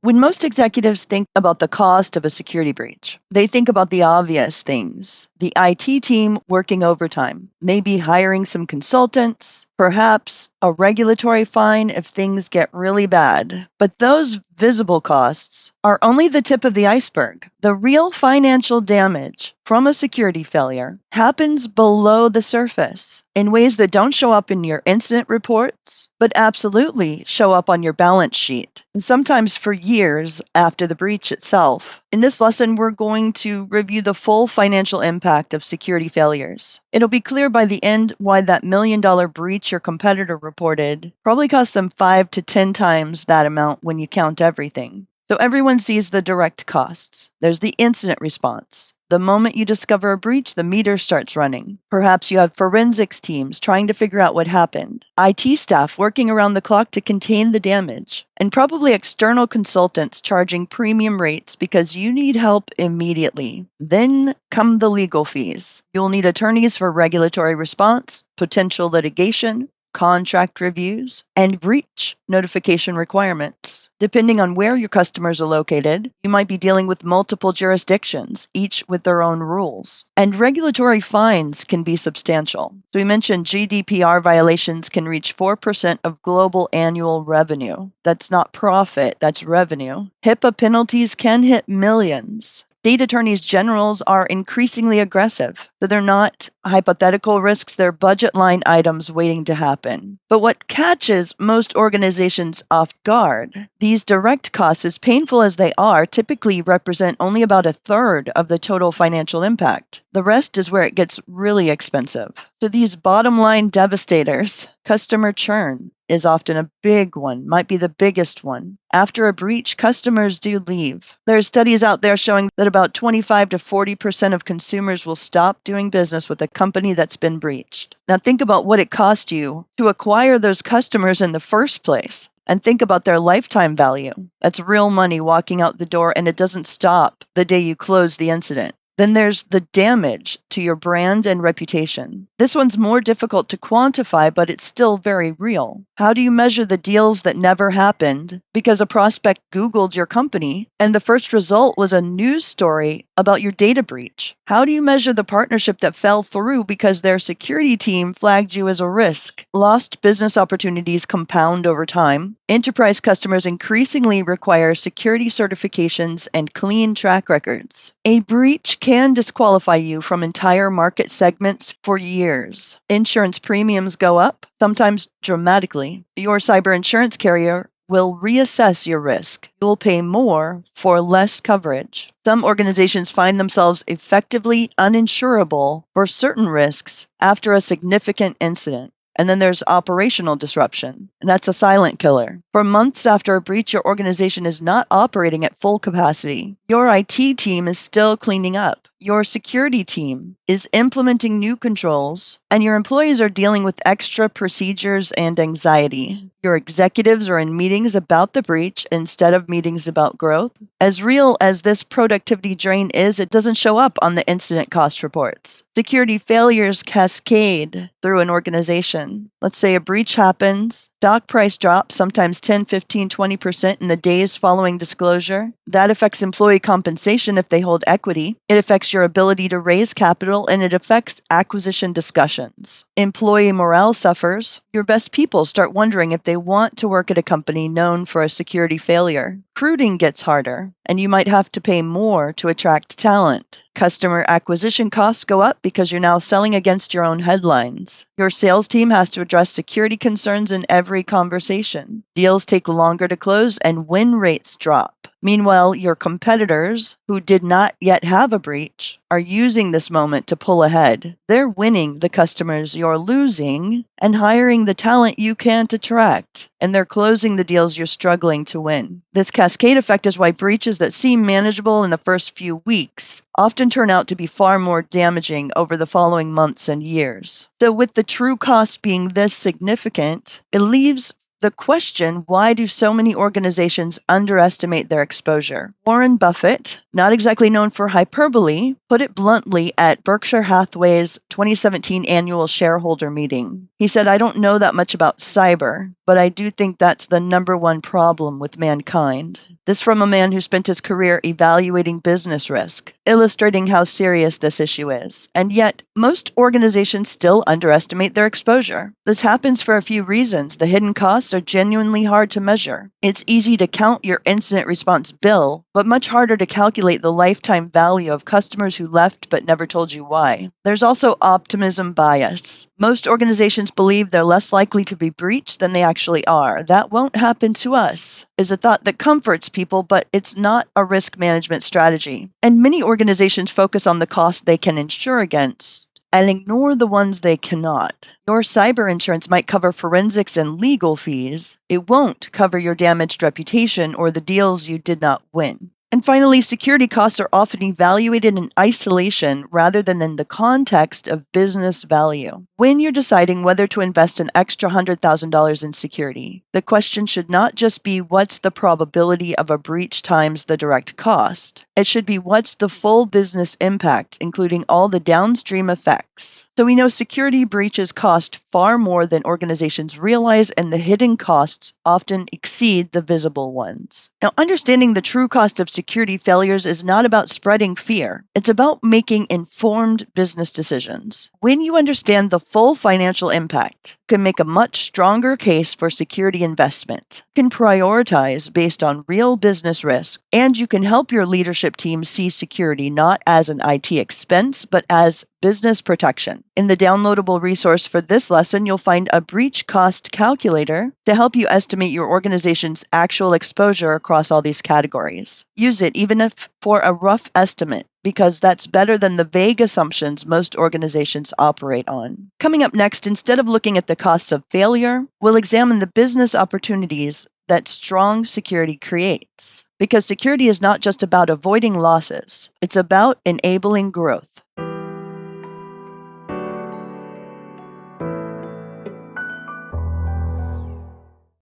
When most executives think about the cost of a security breach, they think about the obvious things. The IT team working overtime, maybe hiring some consultants, perhaps a regulatory fine if things get really bad. But those visible costs are only the tip of the iceberg. The real financial damage from a security failure happens below the surface in ways that don't show up in your incident reports, but absolutely show up on your balance sheet, and sometimes for years after the breach itself. In this lesson, we're going to review the full financial impact of security failures. It'll be clear by the end why that $1 million breach your competitor reported probably cost them 5 to 10 times that amount when you count everything. So everyone sees the direct costs. There's the incident response. The moment you discover a breach, the meter starts running. Perhaps you have forensics teams trying to figure out what happened, IT staff working around the clock to contain the damage, and probably external consultants charging premium rates because you need help immediately. Then come the legal fees. You'll need attorneys for regulatory response, potential litigation, contract reviews, and breach notification requirements. Depending on where your customers are located, you might be dealing with multiple jurisdictions, each with their own rules. And regulatory fines can be substantial. So we mentioned GDPR violations can reach 4% of global annual revenue. That's not profit, that's revenue. HIPAA penalties can hit millions. State attorneys generals are increasingly aggressive, so they're not hypothetical risks, they're budget line items waiting to happen. But what catches most organizations off guard, these direct costs, as painful as they are, typically represent only about a third of the total financial impact. The rest is where it gets really expensive. So these bottom line devastators, customer churn is often a big one, might be the biggest one. After a breach, customers do leave. There are studies out there showing that about 25 to 40% of consumers will stop doing business with a company that's been breached. Now think about what it cost you to acquire those customers in the first place. And think about their lifetime value. That's real money walking out the door, and it doesn't stop the day you close the incident. Then there's the damage to your brand and reputation. This one's more difficult to quantify, but it's still very real. How do you measure the deals that never happened because a prospect Googled your company and the first result was a news story about your data breach? How do you measure the partnership that fell through because their security team flagged you as a risk? Lost business opportunities compound over time. Enterprise customers increasingly require security certifications and clean track records. A breach can disqualify you from entire market segments for years. Insurance premiums go up, sometimes dramatically. Your cyber insurance carrier will reassess your risk. You'll pay more for less coverage. Some organizations find themselves effectively uninsurable for certain risks after a significant incident. And then there's operational disruption, and that's a silent killer. For months after a breach, your organization is not operating at full capacity. Your IT team is still cleaning up. Your security team is implementing new controls, and your employees are dealing with extra procedures and anxiety. Your executives are in meetings about the breach instead of meetings about growth. As real as this productivity drain is, it doesn't show up on the incident cost reports. Security failures cascade through an organization. Let's say a breach happens, stock price drops, sometimes 10, 15, 20% in the days following disclosure. That affects employee compensation if they hold equity. It affects your ability to raise capital, and it affects acquisition discussions. Employee morale suffers. Your best people start wondering if they want to work at a company known for a security failure. Recruiting gets harder, and you might have to pay more to attract talent. Customer acquisition costs go up because you're now selling against your own headlines. Your sales team has to address security concerns in every conversation. Deals take longer to close, and win rates drop. Meanwhile, your competitors, who did not yet have a breach, are using this moment to pull ahead. They're winning the customers you're losing and hiring the talent you can't attract, and they're closing the deals you're struggling to win. This cascade effect is why breaches that seem manageable in the first few weeks often turn out to be far more damaging over the following months and years. So with the true cost being this significant, it leaves the question, why do so many organizations underestimate their exposure? Warren Buffett, not exactly known for hyperbole, put it bluntly at Berkshire Hathaway's 2017 annual shareholder meeting. He said, "I don't know that much about cyber, but I do think that's the number one problem with mankind." This from a man who spent his career evaluating business risk, illustrating how serious this issue is. And yet, most organizations still underestimate their exposure. This happens for a few reasons. The hidden costs are genuinely hard to measure. It's easy to count your incident response bill, but much harder to calculate the lifetime value of customers who left but never told you why. There's also optimism bias. Most organizations believe they're less likely to be breached than they actually are. That won't happen to us, is a thought that comforts people, but it's not a risk management strategy. And many organizations focus on the costs they can insure against and ignore the ones they cannot. Your cyber insurance might cover forensics and legal fees. It won't cover your damaged reputation or the deals you did not win. And finally, security costs are often evaluated in isolation rather than in the context of business value. When you're deciding whether to invest an extra $100,000 in security, the question should not just be what's the probability of a breach times the direct cost. It should be what's the full business impact, including all the downstream effects. So we know security breaches cost far more than organizations realize, and the hidden costs often exceed the visible ones. Now, understanding the true cost of security failures is not about spreading fear. It's about making informed business decisions. When you understand the full financial impact, you can make a much stronger case for security investment. You can prioritize based on real business risk, and you can help your leadership team see security not as an IT expense, but as business protection. In the downloadable resource for this lesson, you'll find a breach cost calculator to help you estimate your organization's actual exposure across all these categories. Use it even if for a rough estimate, because that's better than the vague assumptions most organizations operate on. Coming up next, instead of looking at the costs of failure, we'll examine the business opportunities that strong security creates. Because security is not just about avoiding losses, it's about enabling growth.